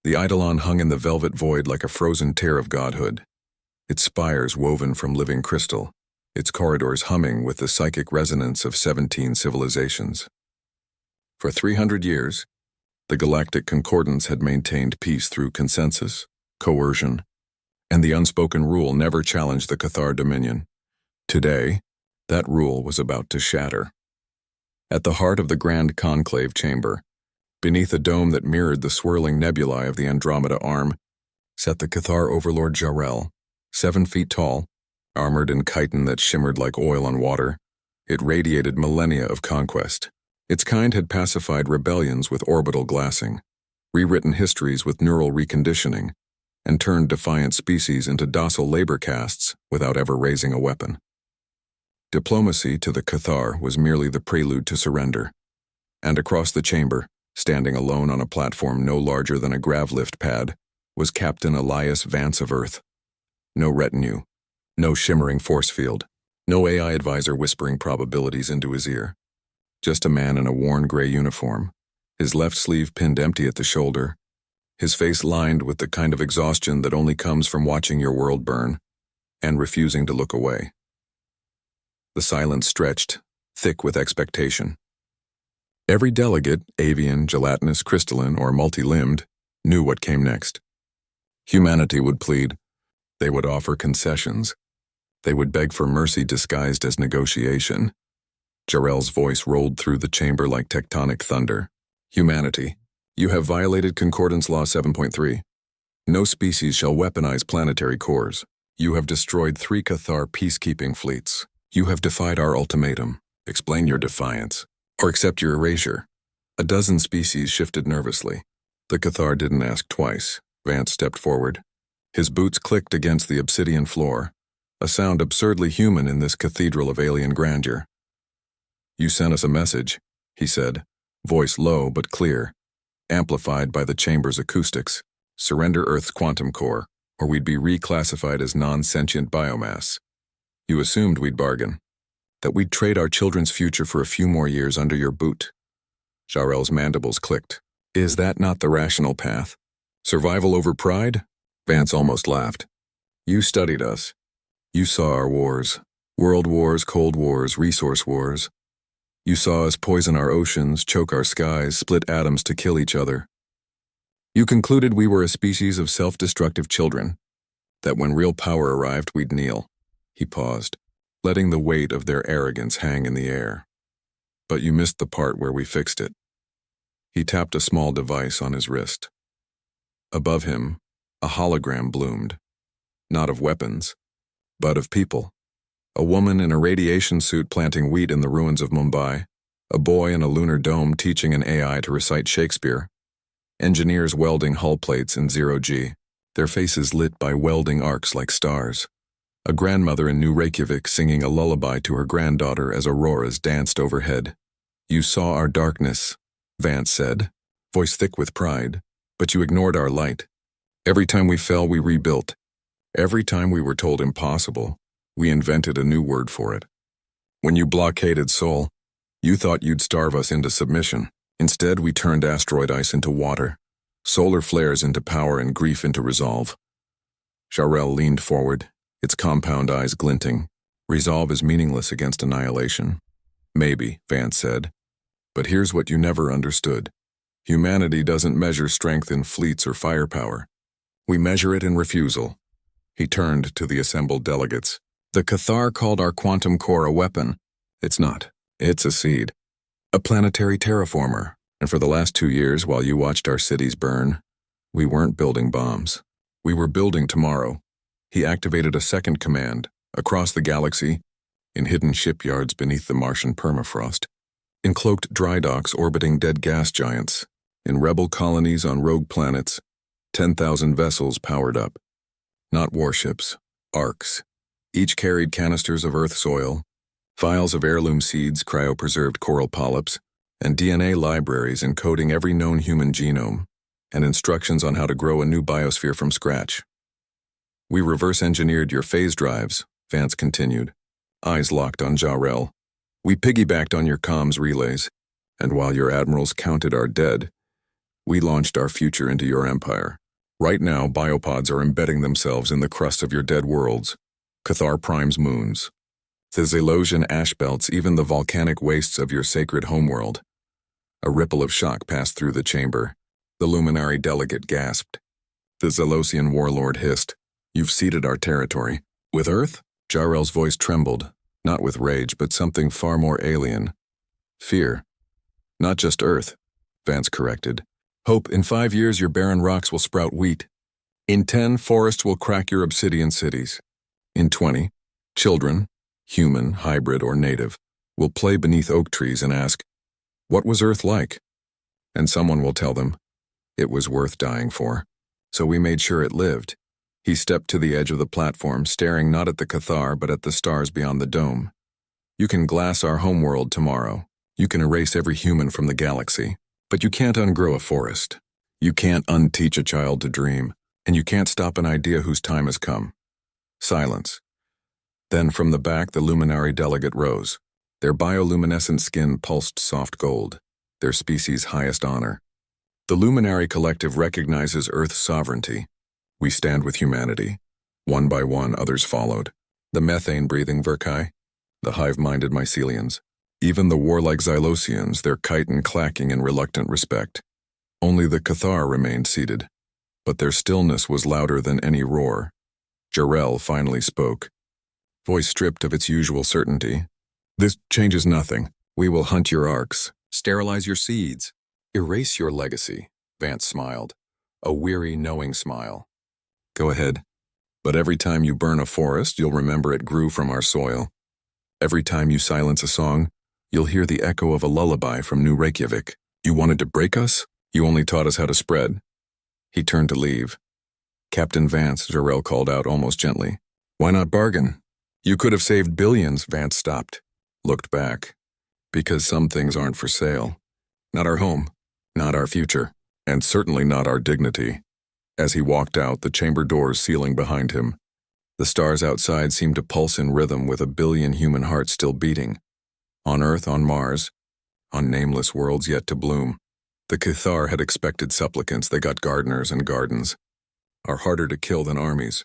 The eidolon hung in the velvet void like a frozen tear of godhood, its spires woven from living crystal, its corridors humming with the psychic resonance of 17 civilizations. For 300 years, the galactic concordance had maintained peace through consensus, coercion, and the unspoken rule never challenged the Cathar dominion. Today, that rule was about to shatter. At the heart of the Grand Conclave chamber, beneath a dome that mirrored the swirling nebulae of the Andromeda Arm, sat the Cathar overlord Jarrell, 7 feet tall, armored in chitin that shimmered like oil on water. It radiated millennia of conquest. Its kind had pacified rebellions with orbital glassing, rewritten histories with neural reconditioning, and turned defiant species into docile labor castes without ever raising a weapon. Diplomacy to the Cathar was merely the prelude to surrender, and across the chamber, standing alone on a platform no larger than a gravlift pad, was Captain Elias Vance of Earth. No retinue, no shimmering force field, no AI advisor whispering probabilities into his ear. Just a man in a worn gray uniform, his left sleeve pinned empty at the shoulder, his face lined with the kind of exhaustion that only comes from watching your world burn and refusing to look away. The silence stretched, thick with expectation. Every delegate, avian, gelatinous, crystalline, or multi-limbed, knew what came next. Humanity would plead. They would offer concessions. They would beg for mercy disguised as negotiation. Jarrell's voice rolled through the chamber like tectonic thunder. Humanity, you have violated Concordance Law 7.3. No species shall weaponize planetary cores. You have destroyed 3 Cathar peacekeeping fleets. You have defied our ultimatum. Explain your defiance, or accept your erasure. A dozen species shifted nervously. The Cathar didn't ask twice. Vance stepped forward. His boots clicked against the obsidian floor, a sound absurdly human in this cathedral of alien grandeur. You sent us a message, he said, voice low but clear, amplified by the chamber's acoustics. Surrender Earth's quantum core, or we'd be reclassified as non-sentient biomass. You assumed we'd bargain, that we'd trade our children's future for a few more years under your boot. Jarrell's mandibles clicked. Is that not the rational path? Survival over pride? Vance almost laughed. You studied us. You saw our wars. World wars, cold wars, resource wars. You saw us poison our oceans, choke our skies, split atoms to kill each other. You concluded we were a species of self-destructive children, that when real power arrived we'd kneel. He paused, letting the weight of their arrogance hang in the air. But you missed the part where we fixed it. He tapped a small device on his wrist. Above him, a hologram bloomed, not of weapons, but of people. A woman in a radiation suit planting wheat in the ruins of Mumbai, a boy in a lunar dome teaching an AI to recite Shakespeare, engineers welding hull plates in 0G, their faces lit by welding arcs like stars, a grandmother in New Reykjavik singing a lullaby to her granddaughter as auroras danced overhead. You saw our darkness, Vance said, voice thick with pride, but you ignored our light. Every time we fell, we rebuilt. Every time we were told impossible, we invented a new word for it. When you blockaded Sol, you thought you'd starve us into submission. Instead, we turned asteroid ice into water, solar flares into power, and grief into resolve. Jarrell leaned forward, its compound eyes glinting. Resolve is meaningless against annihilation. Maybe, Vance said. But here's what you never understood. Humanity doesn't measure strength in fleets or firepower. We measure it in refusal. He turned to the assembled delegates. The Cathar called our quantum core a weapon. It's not. It's a seed. A planetary terraformer. And for the last 2 years, while you watched our cities burn, we weren't building bombs. We were building tomorrow. He activated a second command, across the galaxy, in hidden shipyards beneath the Martian permafrost, in cloaked dry docks orbiting dead gas giants, in rebel colonies on rogue planets, 10,000 vessels powered up. Not warships, Orcs. Each carried canisters of Earth soil, vials of heirloom seeds, cryopreserved coral polyps, and DNA libraries encoding every known human genome, and instructions on how to grow a new biosphere from scratch. We reverse-engineered your phase drives, Vance continued, eyes locked on Jarrell. We piggybacked on your comms relays, and while your admirals counted our dead, We launched our future into your empire. Right now, biopods are embedding themselves in the crust of your dead worlds. Cathar Prime's moons. The Zalosian ash belts, even the volcanic wastes of your sacred homeworld. A ripple of shock passed through the chamber. The luminary delegate gasped. The Zalosian warlord hissed, "You've ceded our territory." With Earth? Jarrell's voice trembled, not with rage, but something far more alien. Fear. Not just Earth, Vance corrected. Hope, in 5 years your barren rocks will sprout wheat. In 10, forests will crack your obsidian cities. In 20, children, human, hybrid, or native, will play beneath oak trees and ask, "What was Earth like?" And someone will tell them, "It was worth dying for." So we made sure it lived. He stepped to the edge of the platform, staring not at the Cathar but at the stars beyond the dome. You can glass our homeworld tomorrow. You can erase every human from the galaxy. But you can't ungrow a forest. You can't unteach a child to dream. And you can't stop an idea whose time has come. Silence. Then from the back the luminary delegate rose. Their bioluminescent skin pulsed soft gold, their species' highest honor. The luminary collective recognizes Earth's sovereignty. We stand with humanity. One by one, others followed. The methane-breathing Verkai, the hive-minded mycelians, even the warlike Xylosians, their chitin clacking in reluctant respect. Only the Cathar remained seated, but their stillness was louder than any roar. Jarrell finally spoke, voice stripped of its usual certainty. "This changes nothing. We will hunt your arcs, sterilize your seeds, erase your legacy." Vance smiled, a weary, knowing smile. "Go ahead. But every time you burn a forest, you'll remember it grew from our soil. Every time you silence a song, you'll hear the echo of a lullaby from New Reykjavik. You wanted to break us? You only taught us how to spread." He turned to leave. "Captain Vance," Jarrell called out almost gently. "Why not bargain? You could have saved billions." Vance stopped, looked back. "Because some things aren't for sale. Not our home, not our future, and certainly not our dignity." As he walked out, the chamber doors sealing behind him, the stars outside seemed to pulse in rhythm with a billion human hearts still beating. On Earth, on Mars, on nameless worlds yet to bloom. The Cathar had expected supplicants, they got gardeners and gardens. Are harder to kill than armies.